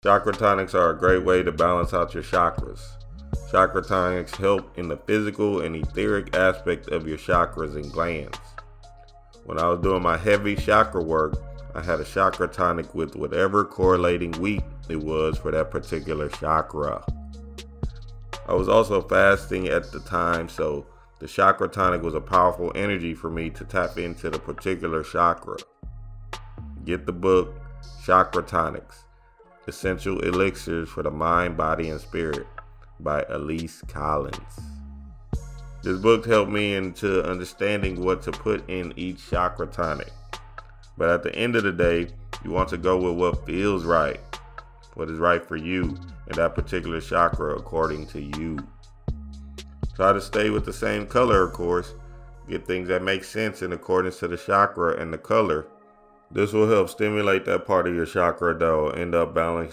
Chakra tonics are a great way to balance out your chakras. Chakra tonics help in the physical and etheric aspect of your chakras and glands. When I was doing my heavy chakra work, I had a chakra tonic with whatever correlating week it was for that particular chakra. I was also fasting at the time, so the chakra tonic was a powerful energy for me to tap into the particular chakra. Get the book, Chakra Tonics, Essential Elixirs for the Mind, Body, and Spirit by Elise Collins. This book helped me into understanding what to put in each chakra tonic. But at the end of the day, you want to go with what feels right, what is right for you and that particular chakra according to you. Try to stay with the same color, of course. Get things that make sense in accordance to the chakra and the color. This will help stimulate that part of your chakra that will end up balancing